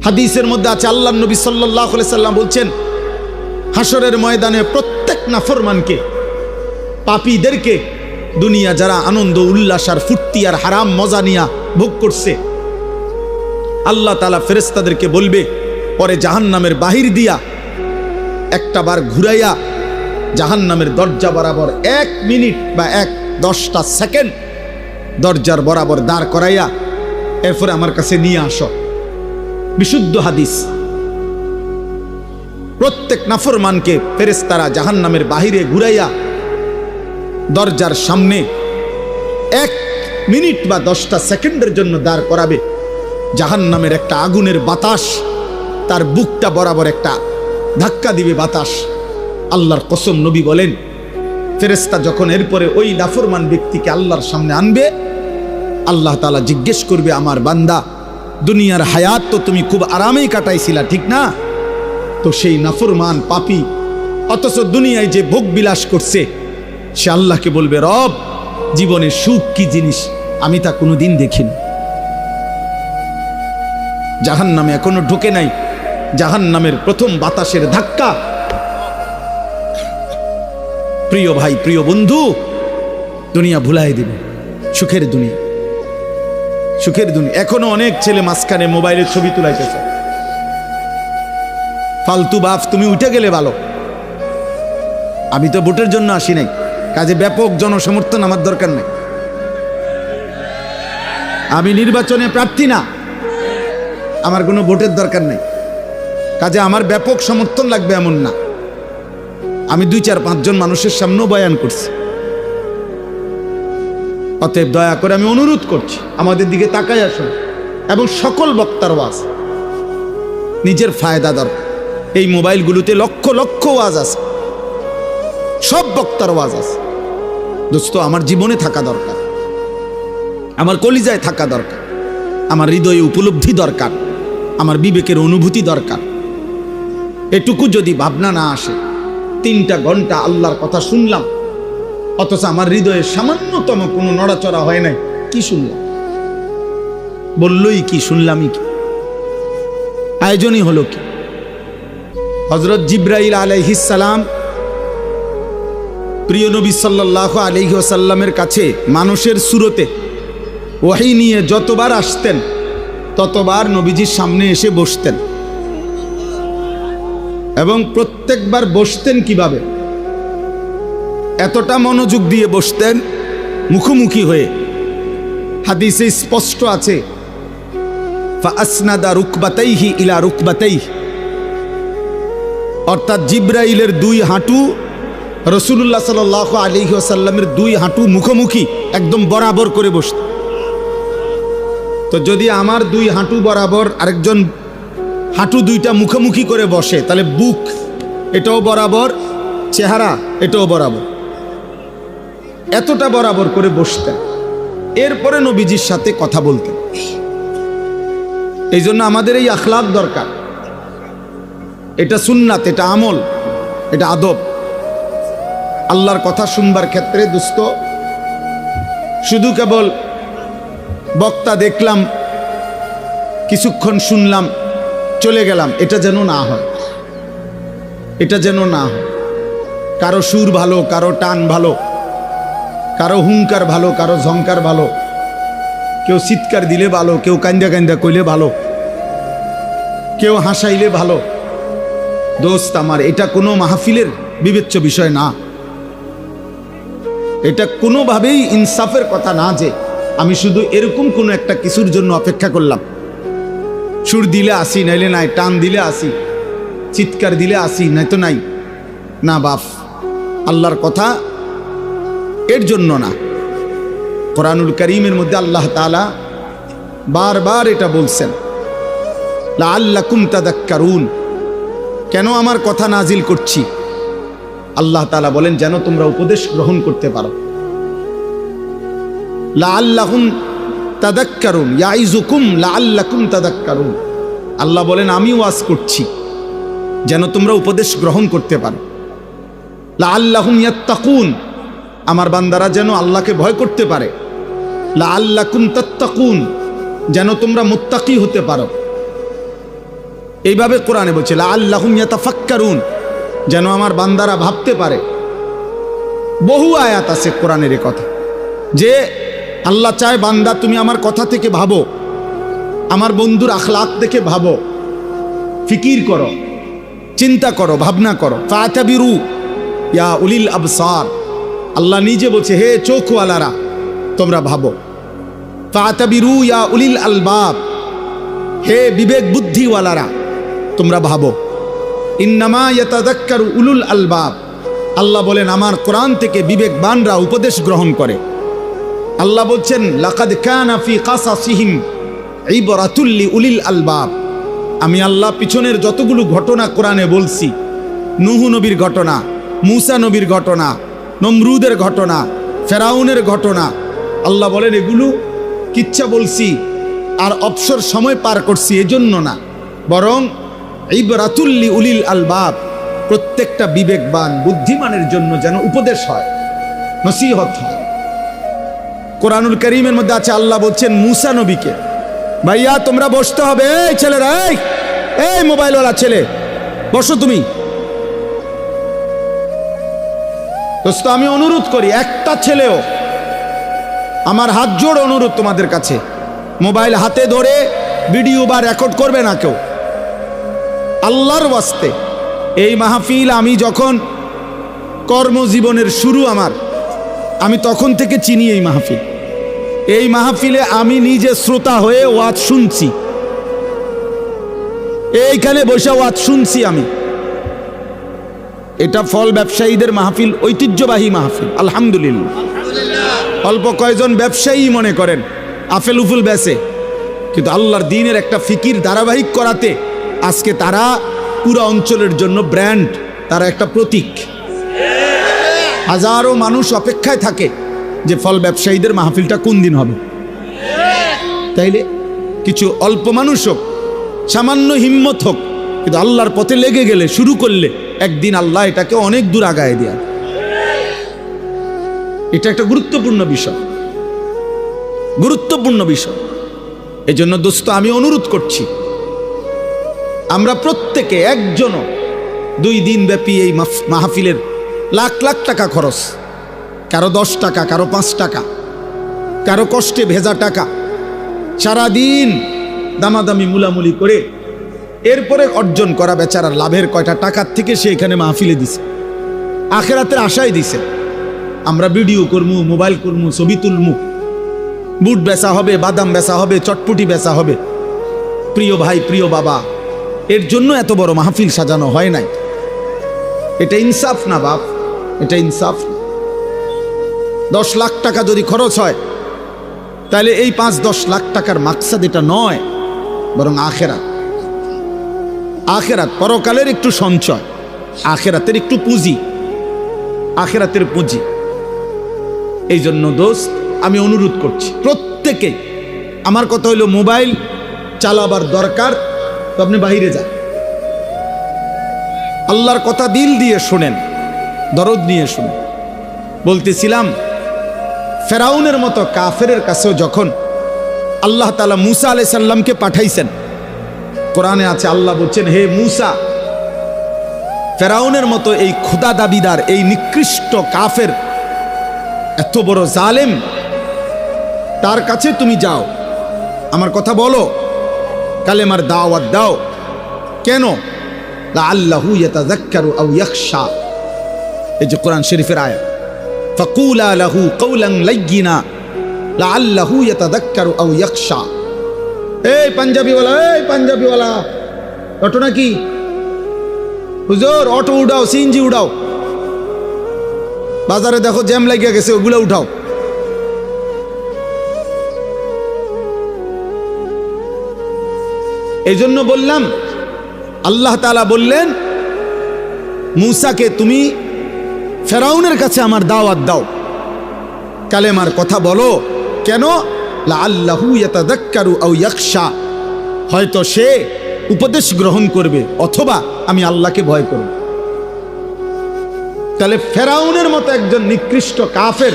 হাদিসের মধ্যে আছে আল্লাহর নবী সাল্লাল্লাহু আলাইহি সাল্লাম বলছেন, হাসরের ময়দানে প্রত্যেক নাফরমানকে, পাপীদেরকে, দুনিয়া যারা আনন্দ উল্লাস আর ফুর্তি আর হারাম মজা নিয়া ভোগ করছে, আল্লাহ তাআলা ফেরেশতাদেরকে বলবে, পরে জাহান্নামের বাহির দিয়া একটা বার ঘুরাইয়া জাহান্নামের দরজা বরাবর 1 মিনিট বা 10টা সেকেন্ড দরজার বরাবর দাঁড় করাইয়া এরপরে আমার কাছে নিয়ে আসো। বিশুদ্ধ হাদিস। প্রত্যেক নাফরমানকে ফেরেশতারা জাহান্নামের বাহিরে ঘুরাইয়া দরজার সামনে 1 মিনিট বা 10টা সেকেন্ডের জন্য দাঁড় করাবে। জাহান্নামের একটা আগুনের বাতাস তার বুকটা বরাবর একটা ধাক্কা দিবে বাতাস। আল্লাহর কসম, নবী বলেন, ফেরেশতা যখন এরপরে ওই নাফরমান ব্যক্তিকে আল্লাহর সামনে আনবে, আল্লাহ তাআলা জিজ্ঞেস করবে, আমার বান্দা, দুনিয়ার হায়াত তো তুমি খুব আরামেই কাটাইছিলা, ঠিক না? তো সেই নাফরমান পাপী অথচ দুনিয়ায় যে ভোগ বিলাস করছে, সে আল্লাহকে বলবে, রব, জীবনে সুখ কি জিনিস আমি তা কোনোদিন দেখিনি। জাহান্নামে এখনো ঢোকে নাই, জাহান্নামের প্রথম বাতাসের ধাক্কা। প্রিয় ভাই, প্রিয় বন্ধু, দুনিয়া ভুলাই দিবে, সুখের দুনিয়া, সুখের দুনিয়া। এখনো অনেক ছেলে মাঝখানে মোবাইলের ছবি তুলাইতেছে। ফালতু বাপ, তুমি উঠে গেলে ভালো। আমি তো ভোটের জন্য আসি নাই, কাজে ব্যাপক জনসমর্থন আমার দরকার নেই। আমি নির্বাচনে প্রার্থী না, আমার কোনো ভোটের দরকার নেই, কাজে আমার ব্যাপক সমর্থন লাগবে এমন না। আমি 2-4-5 জন মানুষের সামনেও বয়ান করছি। অতএব দয়া করে আমি অনুরোধ করছি, আমাদের দিকে তাকাই আসুন। এবং সকল বক্তার ওয়াজ, নিজের ফায়দা দরকার। এই মোবাইলগুলোতে লক্ষ লক্ষ ওয়াজ আছে, সব বক্তার ওয়াজ আছে। দোস্ত, আমার জীবনে থাকা দরকার, আমার কলিজায় থাকা দরকার, আমার হৃদয়ে উপলব্ধি দরকার, আমার বিবেকের অনুভূতি দরকার। এটুকু যদি ভাবনা না আসে, 3টা ঘন্টা আল্লাহর কথা শুনলাম, অথচ আমার হৃদয়ে সামান্যতম কোনো নড়াচড়া হয় নাই, কি শুনলাম? বললই কি, শুনলামই কি? আয়োজনই হলো কি? হযরত জিবরাইল আলাইহিস সালাম প্রিয় নবী সাল্লাল্লাহু আলাইহি ওয়াসাল্লামের কাছে মানুষের সুরতে ওহী নিয়ে যতবার আসতেন, ততবার নবীজির সামনে এসে বসতেন। এবং প্রত্যেকবার বসতেন কিভাবে? এতটা মনোযোগ দিয়ে বসতেন, মুখোমুখি হয়ে। হাদিসে স্পষ্ট আছে, ফাআসনাদা রুকবাতাইহি ইলা রুকবাতাইহি, অর্থাৎ জিবরাইলের 2 হাঁটু রাসূলুল্লাহ সাল্লাল্লাহু আলাইহি ওয়াসাল্লামের 2 হাঁটু মুখোমুখি একদম বরাবর করে বসতেন। তো যদি আমার 2 হাঁটু বরাবর আরেকজন হাঁটু 2টা মুখোমুখি করে বসে, তাহলে বুক এটাও বরাবর, চেহারা এটাও বরাবর, এতটা বরাবর করে বসতেন। এরপরে নবীজির সাথে কথা বলতেন। এই জন্য আমাদের এই আখলাক দরকার। এটা সুন্নাত, এটা আমল, এটা আদব। আল্লাহর কথা শুনবার ক্ষেত্রে দোস্ত, শুধু কেবল বক্তা দেখলাম, কিছুক্ষণ শুনলাম, চলে গেলাম, এটা যেন না হয়, এটা যেন না হয়। কারো সুর ভালো, কারো টান ভালো, কারো হুঙ্কার ভালো, কারো ঝংকার ভালো, কেউ চিৎকার দিলে ভালো, কেউ কান্দা কান্দা কইলে ভালো, কেউ হাসাইলে ভালো। দোস্ত আমার, এটা কোনো মাহফিলের বিবেচ্য বিষয় না। এটা কোনোভাবেই ইনসাফের কথা না যে আমি শুধু এরকম কোনো একটা কিছুর জন্য অপেক্ষা করলাম, সুর দিলে আসি, নাইলে নাই, টান দিলে আসি, চিৎকার দিলে আসি, নাই তো নাই। না বাপ, আল্লাহর কথা এর জন্য না। কোরআনুল কারীমের মধ্যে আল্লাহ তাআলা বারবার এটা বলছেন, লাআল্লাকুম তাযাক্কারুন। কেন আমার কথা নাজিল করছি? আল্লাহ তাআলা বলেন, যেন তোমরা উপদেশ গ্রহণ করতে পারো। লাআল্লাকুম তাযাক্কারুন, ইয়াইযুকুম লাআল্লাকুম তাযাক্কারুন। আল্লাহ বলেন, আমি ওয়াজ করছি যেন তোমরা উপদেশ গ্রহণ করতে পারো। লাআল্লাহুম ইয়াত্তাকুন, আমার বান্দারা যেন আল্লাহকে ভয় করতে পারে। লাআল্লাকুম তাত্তাকুন, যেন তোমরা মুত্তাকি হতে পারো। এইভাবে কোরআনে বলছে লাআল্লাহুম ইয়াতাফাক্কারুন, যেন আমার বান্দারা ভাবতে পারে। বহু আয়াত আছে কোরআনের এ কথা যে আল্লাহ চায় বান্দা তুমি আমার কথা থেকে ভাবো, আমার বন্ধুর আখলাক দেখে ভাবো, ফিকির করো, চিন্তা করো, ভাবনা করো। ফাতাবিরু ইয়া উলিল আবসার, আল্লাহ নিজে বলছে হে চোখওয়ালারা তোমরা ভাবো। ফাতাবিরু ইয়া উলিল আলবাব, হে বিবেক বুদ্ধিওয়ালারা তোমরা ভাবো। ইন্নামা ইয়াতাযাক্কারু উলুল আলবাব, আল্লাহ বলেন আমার কোরআন থেকে বিবেকবানরা উপদেশ গ্রহণ করে। আল্লাহ বলছেন লাকাদ কানা ফি কাসাসিহিম ইবরাতুল লিউলিল আলবাব, আমি আল্লাহ পিছনের যতগুলো ঘটনা কোরআনে বলছি, নূহ নবীর ঘটনা, মূসা নবীর ঘটনা, নমরুদের ঘটনা, ফেরাউনের ঘটনা, আল্লাহ বলেন এগুলো কিচ্ছা বলছি আর অবসর সময় পার করছি এজন্য না, বরং ইবরাতুল লিউলিল আলবাব, প্রত্যেকটা বিবেকবান বুদ্ধিমানের জন্য যেন উপদেশ হয়, নসিহত হয়। কোরআনুল কারীমের মধ্যে আছে আল্লাহ বলছেন মূসা নবীকে, ভাইয়া তোমরা বসতে হবে, এই ছেলেরা, এই মোবাইলওয়ালা ছেলে বসো তুমি। দোস্ত আমি অনুরোধ করি, একটা ছেলেও, আমার হাত জোড় অনুরোধ তোমাদের কাছে, মোবাইল হাতে ধরে ভিডিও বা রেকর্ড করবে না কেউ, আল্লাহর ওয়াস্তে। এই মাহফিল আমি যখন কর্মজীবনের শুরু আমার, আমি তখন থেকে চিনি এই মাহফিল। এই মাহফিলে আমি নিজে শ্রোতা হয়ে ওয়াজ শুনছি, এইখানে বসে ওয়াজ শুনছি আমি। এটা ফল ব্যবসায়ীদের মাহফিল, ঐতিহ্যবাহী মাহফিল, আলহামদুলিল্লাহ। অল্প কয়েকজন ব্যবসায়ী মনে করেন আফেল উফুল বেচে, কিন্তু আল্লাহর দ্বীনের একটা ফিকির ধারাবাহিক করাতে আজকে তারা পুরো অঞ্চলের জন্য ব্র্যান্ড, তারা একটা প্রতীক। হাজারো মানুষ অপেক্ষায় থাকে যে ফল ব্যবসায়ীদের মাহফিলটা কোন দিন হবে। তাইলে কিছু অল্প মানুষ হোক, সামান্য হিম্মত হোক, কিন্তু আল্লাহর পথে লেগে গেলে, শুরু করলে একদিন আল্লাহ এটাকে অনেক দূর আগায় দেয়। এটা একটা গুরুত্বপূর্ণ বিষয়, গুরুত্বপূর্ণ বিষয়। এই জন্য দোস্ত আমি অনুরোধ করছি, আমরা প্রত্যেকে একজনও 2 দিন ব্যাপী এই মাহফিলের লাখ লাখ টাকা খরচ, কারো 10 টাকা, কারো 5 টাকা, কারো কষ্টে ভেজা টাকা, সারাদিন দামাদামি মুলামুলি করে এরপরে অর্জন করা বেচারার লাভের কয়টা টাকার থেকে সে এখানে মাহফিলে দিছে, আখেরাতের আশায় দিছে। আমরা ভিডিও করমু, মোবাইল করমু, ছবি তুলমু, বুট বেচা হবে, বাদাম বেচা হবে, চটপটি বেচা হবে। প্রিয় ভাই, প্রিয় বাবা, এর জন্য এত বড় মাহফিল সাজানো হয় নাই। এটা ইনসাফ না বাপ, এটা ইনসাফ না। 10 লাখ টাকা যদি খরচ হয়, তাহলে এই 5-10 লাখ টাকার মাকসাদ এটা নয়, বরং আখেরাত। আখেরাত, পরকালের একটু সঞ্চয়, আখেরাতের একটু পুঁজি, আখেরাতের পুঁজি। এই জন্য দোস্ত আমি অনুরোধ করছি প্রত্যেকে, আমার কথা হইল মোবাইল চালাবার দরকার তো আপনি বাইরে যান, আল্লাহর কথা দিল দিয়ে শুনেন, দরদ নিয়ে শুনেন। বলতেছিলাম ফেরাউনের মতো কাফেরের কাছেও যখন আল্লাহ তাআলা মূসা আলাইহিস সালামকে পাঠাইছেন, কোরআনে আছে আল্লাহ বলছেন হে মূসা, ফেরাউনের মতো এই খোদা দাবিদার, এই নিকৃষ্ট কাফের, এত বড় জালেম, তার কাছে তুমি যাও, আমার কথা বলো, কালেমার দাওয়াত দাও। কেন? লাআল্লাহু ইয়াতাযাক্কারু আও ইয়াখশা, এই যে কোরআন শরীফের আয়াত, ফাকুলা লাহু কাওলান লাইয়িনা লাআল্লাহু ইয়াতাযাক্কারু আও ইয়াখশা। এই পাঞ্জাবিওয়ালা, এই পাঞ্জাবিওয়ালা, অটো নাকি? হুজুর অটো উঠাও, সিএনজি উঠাও, বাজারে দেখো জ্যাম লাগিয়া গেছে, ওগুলো উঠাও। এই জন্য বললাম, আল্লাহ তাআলা বললেন মূসাকে তুমি ফেরাউনের কাছে আমার দাওয়াত দাও, কালেমার কথা বলো। কেন? লাআল্লাহু ইয়াতাযাক্কারু আও ইয়াখশা, হয়তো সে উপদেশ গ্রহণ করবে অথবা আমি আল্লাহকে ভয় করব। তাহলে ফেরাউনের মতো একজন নিকৃষ্ট কাফের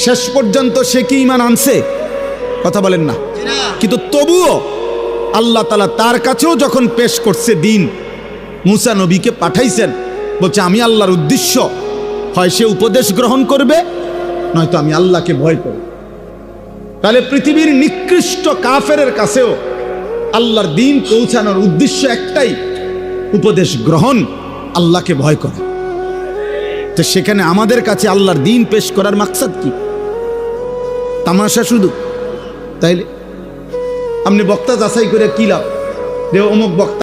শেষ পর্যন্ত সে কি ঈমান আনছে? কথা বলেন না। কিন্তু তবুও আল্লাহ তাআলা তার কাছেও যখন পেশ করছে দিন, মুসা নবীকে পাঠাইছেন, বলছে আমি আল্লাহর উদ্দেশ্য, হয় সে উপদেশ গ্রহণ করবে, নয়তো আমি আল্লাহকে ভয় করব। তাহলে পৃথিবীর নিকৃষ্ট কাফেরের কাছেও আল্লাহর দিন পৌঁছানোর উদ্দেশ্য একটাই, উপদেশ গ্রহণ, আল্লাহকে ভয় করা। তো সেখানে আমাদের কাছে আল্লাহর দিন পেশ করার মাকসাদ কি? তামাশা শুধু? তাইলে আপনি বক্তা যাচাই করে কি লাভ, যে অমুক বক্তা